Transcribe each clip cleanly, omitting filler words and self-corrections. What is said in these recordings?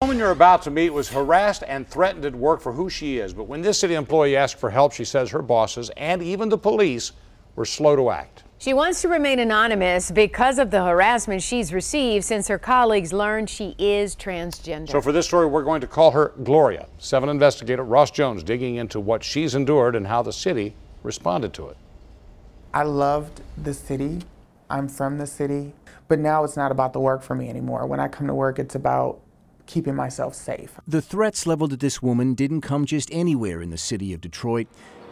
The woman you're about to meet was harassed and threatened at work for who she is. But when this city employee asked for help, she says her bosses and even the police were slow to act. She wants to remain anonymous because of the harassment she's received since her colleagues learned she is transgender. So for this story, we're going to call her Gloria. 7 investigator Ross Jones digging into what she's endured and how the city responded to it. I loved the city. I'm from the city. But now it's not about the work for me anymore. When I come to work, it's about keeping myself safe. The threats leveled at this woman didn't come just anywhere in the city of Detroit.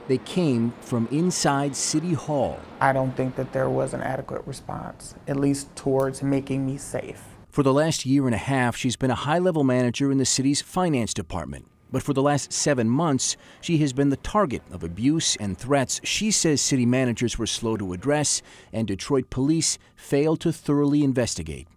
They came from inside City Hall. I don't think that there was an adequate response, at least towards making me safe. For the last year and a half, she's been a high-level manager in the city's finance department. But for the last 7 months, she has been the target of abuse and threats she says city managers were slow to address and Detroit police failed to thoroughly investigate.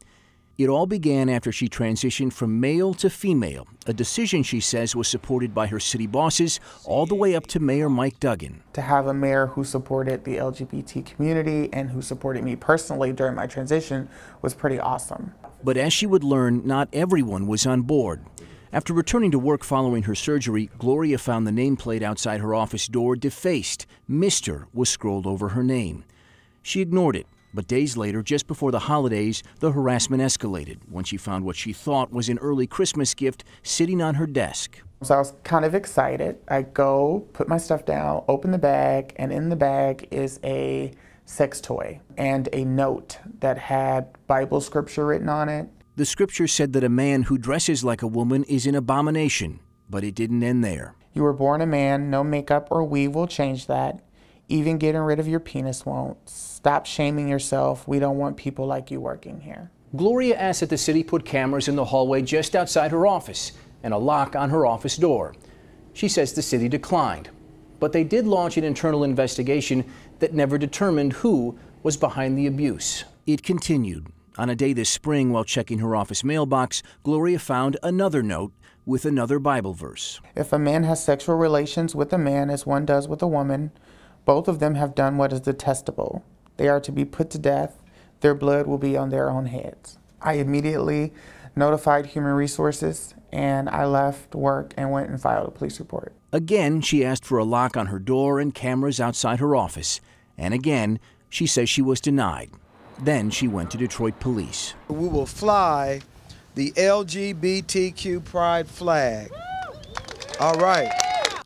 It all began after she transitioned from male to female, a decision she says was supported by her city bosses all the way up to Mayor Mike Duggan. To have a mayor who supported the LGBT community and who supported me personally during my transition was pretty awesome. But as she would learn, not everyone was on board. After returning to work following her surgery, Gloria found the nameplate outside her office door defaced. Mr. was scrolled over her name. She ignored it. But days later, just before the holidays, the harassment escalated when she found what she thought was an early Christmas gift sitting on her desk. So I was kind of excited. I go, put my stuff down, open the bag, and in the bag is a sex toy and a note that had Bible scripture written on it. The scripture said that a man who dresses like a woman is an abomination, but it didn't end there. You were born a man, no makeup or weave will change that. Even getting rid of your penis won't. Stop shaming yourself. We don't want people like you working here. Gloria asked that the city put cameras in the hallway just outside her office and a lock on her office door. She says the city declined, but they did launch an internal investigation that never determined who was behind the abuse. It continued. On a day this spring, while checking her office mailbox, Gloria found another note with another Bible verse. If a man has sexual relations with a man as one does with a woman, both of them have done what is detestable. They are to be put to death. Their blood will be on their own heads. I immediately notified Human Resources, and I left work and went and filed a police report. Again, she asked for a lock on her door and cameras outside her office. And again, she says she was denied. Then she went to Detroit police. We will fly the LGBTQ pride flag. All right.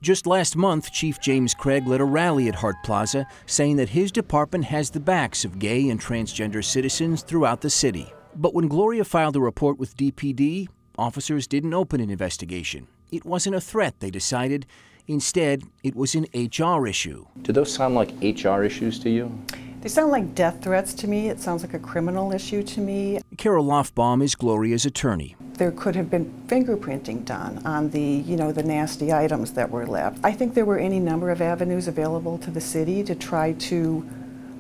Just last month, Chief James Craig led a rally at Hart Plaza, saying that his department has the backs of gay and transgender citizens throughout the city. But when Gloria filed a report with DPD, officers didn't open an investigation. It wasn't a threat, they decided. Instead, it was an HR issue. Do those sound like HR issues to you? They sound like death threats to me. It sounds like a criminal issue to me. Carol LAUGHBAUM is Gloria's attorney. There could have been fingerprinting done on the nasty items that were left. I think there were any number of avenues available to the city to try to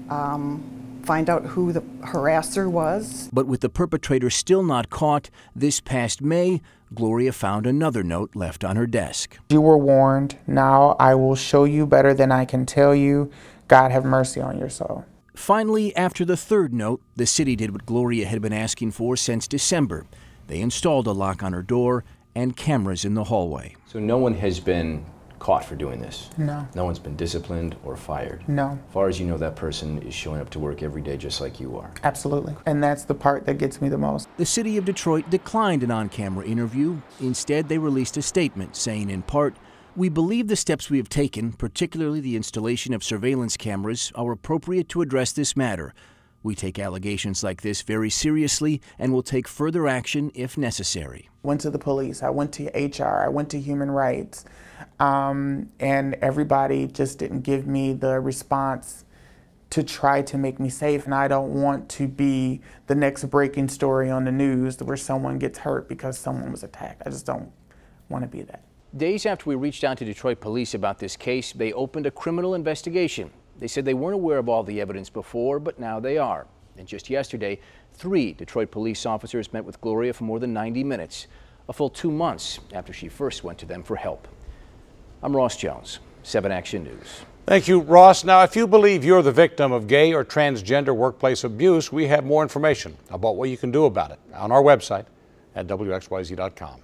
find out who the harasser was. But with the perpetrator still not caught, this past May, Gloria found another note left on her desk. You were warned. Now I will show you better than I can tell you. God have mercy on your soul. Finally, after the third note, the city did what Gloria had been asking for since December. They installed a lock on her door and cameras in the hallway. So no one has been caught for doing this? No. No one's been disciplined or fired? No. As far as you know, that person is showing up to work every day just like you are? Absolutely. And that's the part that gets me the most. The city of Detroit declined an on-camera interview. Instead, they released a statement saying, in part, "We believe the steps we have taken, particularly the installation of surveillance cameras, are appropriate to address this matter. We take allegations like this very seriously and will take further action if necessary." Went to the police, I went to HR, I went to human rights, and everybody just didn't give me the response to try to make me safe. And I don't want to be the next breaking story on the news where someone gets hurt because someone was attacked. I just don't want to be that. Days after we reached out to Detroit police about this case, they opened a criminal investigation. They said they weren't aware of all the evidence before, but now they are. And just yesterday, 3 Detroit police officers met with Gloria for more than 90 minutes, a full 2 months after she first went to them for help. I'm Ross Jones, 7 Action News. Thank you, Ross. Now, if you believe you're the victim of gay or transgender workplace abuse, we have more information about what you can do about it on our website at WXYZ.com.